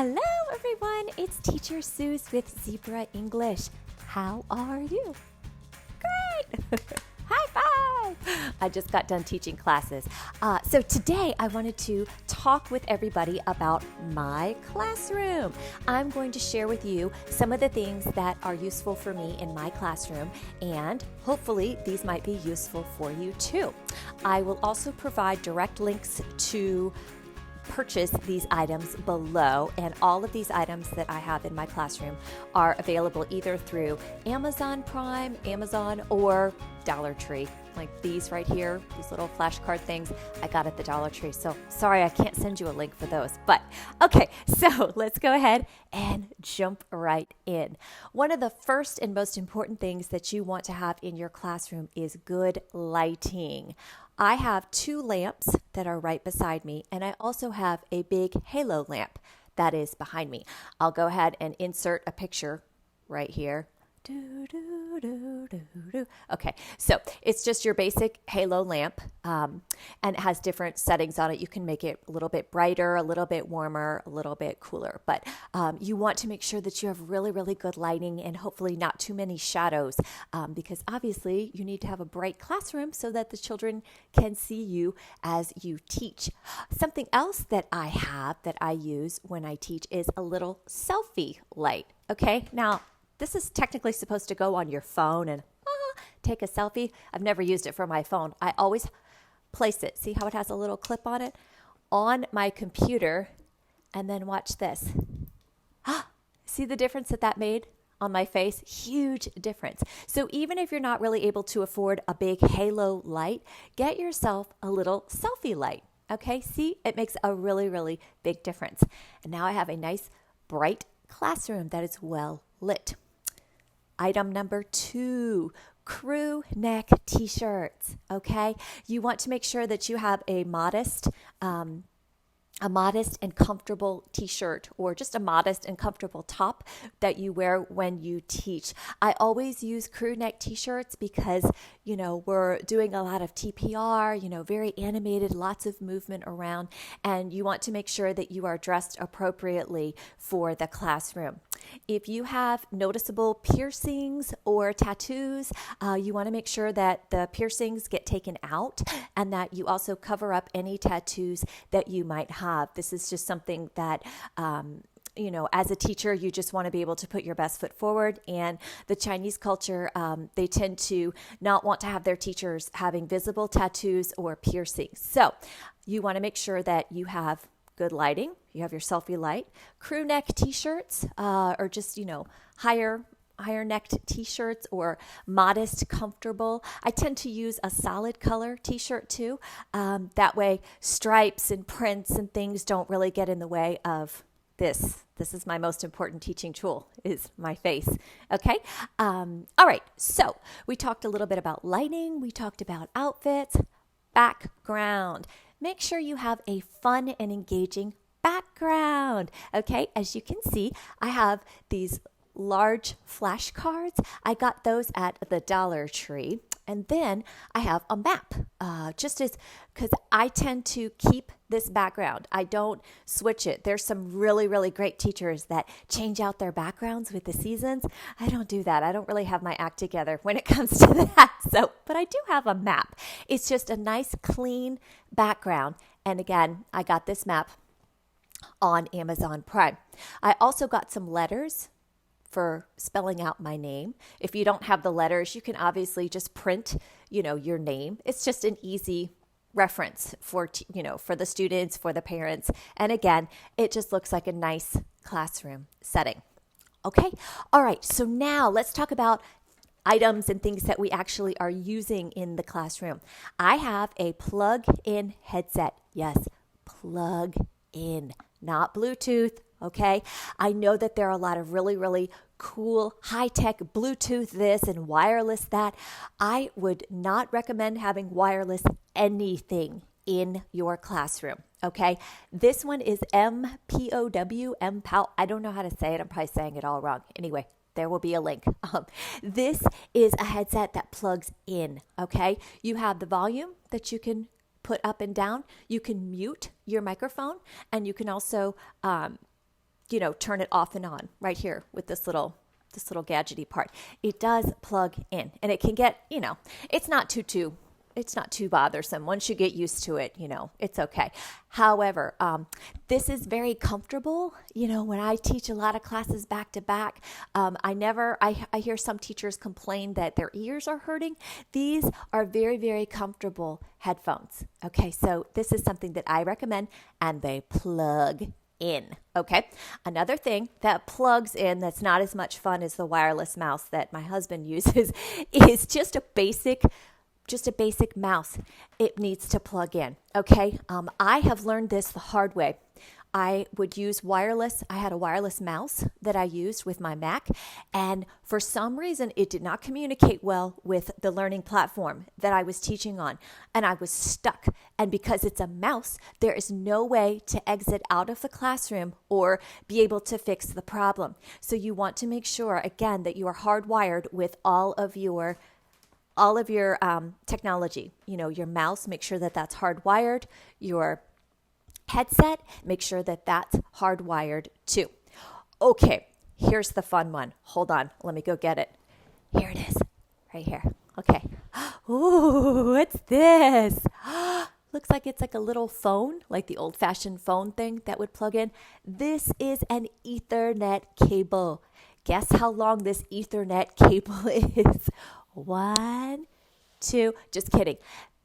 Hello everyone, it's Teacher Suze with Zebra English. How are you? Great! High five! I just got done teaching classes. So today I wanted to talk with everybody about my classroom. I'm going to share with you some of the things that are useful for me in my classroom, and hopefully these might be useful for you too. I will also provide direct links to purchase these items below, and all of these items that I have in my classroom are available either through Amazon Prime, Amazon, or Dollar Tree. Like these right here, these little flashcard things, I got at the Dollar Tree. So sorry I can't send you a link for those. But okay, so let's go ahead and jump right in. One of the first and most important things that you want to have in your classroom is good lighting. I have 2 lamps that are right beside me, and I also have a big halo lamp that is behind me. I'll go ahead and insert a picture right here. Okay, so it's just your basic halo lamp, and it has different settings on it. You can make it a little bit brighter, a little bit warmer, a little bit cooler, but you want to make sure that you have really, really good lighting and hopefully not too many shadows, because obviously you need to have a bright classroom so that the children can see you as you teach. Something else that I have that I use when I teach is a little selfie light. Okay, now this is technically supposed to go on your phone and take a selfie. I've never used it for my phone. I always place it. See how it has a little clip on it? On my computer, and then watch this. See the difference that made on my face? Huge difference. So even if you're not really able to afford a big halo light, get yourself a little selfie light. Okay, see, it makes a really, really big difference. And now I have a nice, bright classroom that is well lit. Item number 2, crew neck t-shirts, okay? You want to make sure that you have a modest and comfortable t-shirt, or just a modest and comfortable top that you wear when you teach. I always use crew neck t-shirts because, we're doing a lot of TPR, very animated, lots of movement around, and you want to make sure that you are dressed appropriately for the classroom. If you have noticeable piercings or tattoos, you want to make sure that the piercings get taken out and that you also cover up any tattoos that you might have. This is just something that as a teacher, you just want to be able to put your best foot forward. And the Chinese culture, they tend to not want to have their teachers having visible tattoos or piercings. So you want to make sure that you have good lighting. You have your selfie light, crew neck t-shirts, or just, higher necked t-shirts, or modest, comfortable. I tend to use a solid color t-shirt too. That way stripes and prints and things don't really get in the way of this. This is my most important teaching tool, is my face. Okay. All right. So we talked a little bit about lighting. We talked about outfits, background. Make sure you have a fun and engaging background. Okay. As you can see, I have these large flashcards. I got those at the Dollar Tree. And then I have a map, because I tend to keep this background. I don't switch it. There's some really, really great teachers that change out their backgrounds with the seasons. I don't do that. I don't really have my act together when it comes to that. But I do have a map. It's just a nice, clean background. And again, I got this map on Amazon Prime. I also got some letters for spelling out my name. If you don't have the letters, you can obviously just print, your name. It's just an easy reference for the students, for the parents. And again, it just looks like a nice classroom setting. Okay. All right. So now let's talk about items and things that we actually are using in the classroom. I have a plug-in headset. Yes, plug in, not Bluetooth. Okay, I know that there are a lot of really, really cool high-tech Bluetooth this and wireless that. I would not recommend having wireless anything in your classroom. Okay, this one is MPOW, MPOW. I don't know how to say it. I'm probably saying it all wrong. Anyway, there will be a link. This is a headset that plugs in. Okay, you have the volume that you can put up and down. You can mute your microphone, and you can also turn it off and on right here with this little gadgety part. It does plug in, and it can get, it's not too bothersome. Once you get used to it, it's okay. However, this is very comfortable. When I teach a lot of classes back to back, I hear some teachers complain that their ears are hurting. These are very, very comfortable headphones. Okay, so this is something that I recommend, and they plug in. Okay. Another thing that plugs in that's not as much fun as the wireless mouse that my husband uses is just a basic mouse. It needs to plug in. Okay. I have learned this the hard way. I would use wireless. I had a wireless mouse that I used with my Mac, and for some reason it did not communicate well with the learning platform that I was teaching on, and I was stuck. And because it's a mouse, there is no way to exit out of the classroom or be able to fix the problem. So you want to make sure, again, that you are hardwired with all of your technology. Your mouse, make sure that that's hardwired. Your headset, make sure that that's hardwired too. Okay, here's the fun one. Hold on, let me go get it. Here it is, right here. Okay. Ooh, what's this? Looks like it's like a little phone, like the old-fashioned phone thing that would plug in. This is an Ethernet cable. Guess how long this Ethernet cable is? 1, 2, just kidding.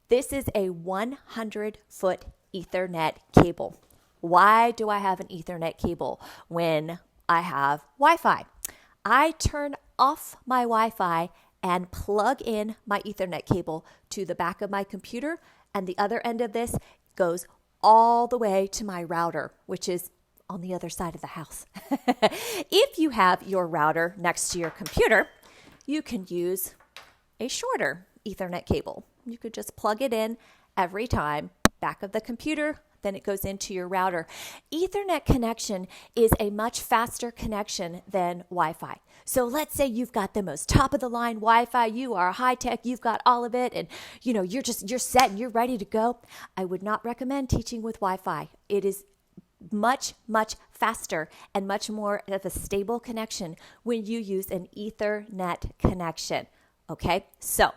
This is a 100-foot Ethernet cable. Why do I have an Ethernet cable when I have Wi-Fi? I turn off my Wi-Fi and plug in my Ethernet cable to the back of my computer, and the other end of this goes all the way to my router, which is on the other side of the house. If you have your router next to your computer, you can use a shorter Ethernet cable. You could just plug it in every time, back of the computer, then it goes into your router. Ethernet connection is a much faster connection than Wi-Fi. So let's say you've got the most top of the line Wi-Fi, you are high tech, you've got all of it, and you're set and you're ready to go. I would not recommend teaching with Wi-Fi. It is much, much faster and much more of a stable connection when you use an Ethernet connection. Okay, so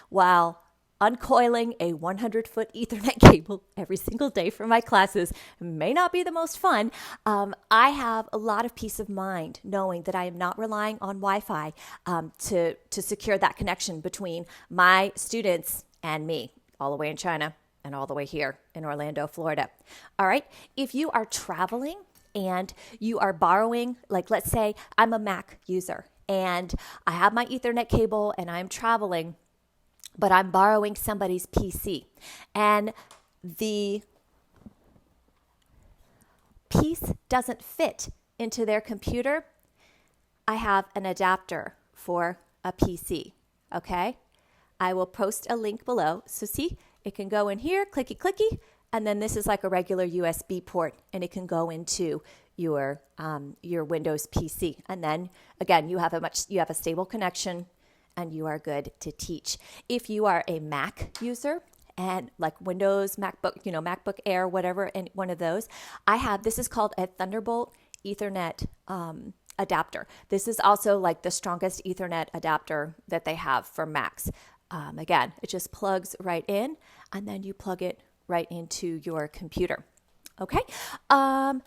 while uncoiling a 100-foot Ethernet cable every single day for my classes may not be the most fun, I have a lot of peace of mind knowing that I am not relying on Wi-Fi to secure that connection between my students and me, all the way in China and all the way here in Orlando, Florida. All right, if you are traveling and you are borrowing, like let's say I'm a Mac user and I have my Ethernet cable and I'm traveling, but I'm borrowing somebody's PC, and the piece doesn't fit into their computer, I have an adapter for a PC, okay? I will post a link below. So see, it can go in here, clicky, clicky, and then this is like a regular USB port, and it can go into your Windows PC. And then, again, you have a stable connection, and you are good to teach. If you are a Mac user and like Windows, MacBook Air, whatever, and one of those, this is called a Thunderbolt Ethernet adapter. This is also like the strongest Ethernet adapter that they have for Macs. Again, it just plugs right in, and then you plug it right into your computer. Okay. I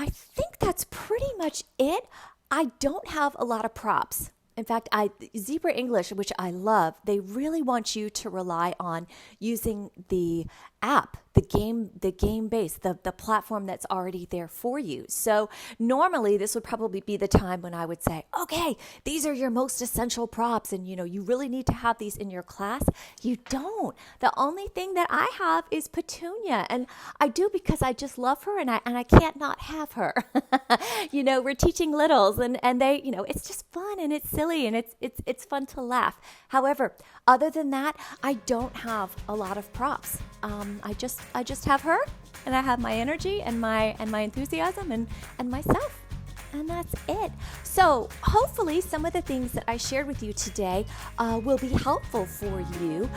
think that's pretty much it. I don't have a lot of props. In fact, Zebra English, which I love, they really want you to rely on using the app, the game base, the platform that's already there for you. So normally this would probably be the time when I would say, okay, these are your most essential props, and you really need to have these in your class. You don't. The only thing that I have is Petunia, and I do because I just love her, and I can't not have her. We're teaching littles, and they, it's just fun and it's silly and it's fun to laugh. However, other than that, I don't have a lot of props. I just have her, and I have my energy and my enthusiasm and myself. And that's it. So hopefully some of the things that I shared with you today will be helpful for you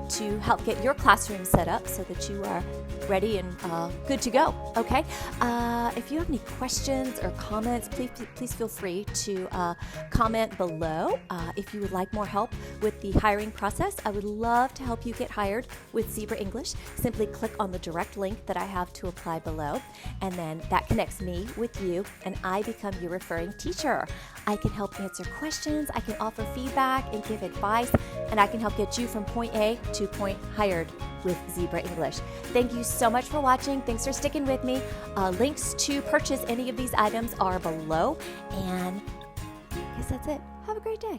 to help get your classroom set up so that you are ready and good to go. Okay. If you have any questions or comments, please feel free to comment below. If you would like more help with the hiring process, I would love to help you get hired with Zebra English. Simply click on the direct link that I have to apply below, and then that connects me with you, and I become your referring teacher. I can help answer questions, I can offer feedback and give advice, and I can help get you from point A to point hired with Zebra English. Thank you so much for watching. Thanks for sticking with me. Links to purchase any of these items are below, and I guess that's it. Have a great day.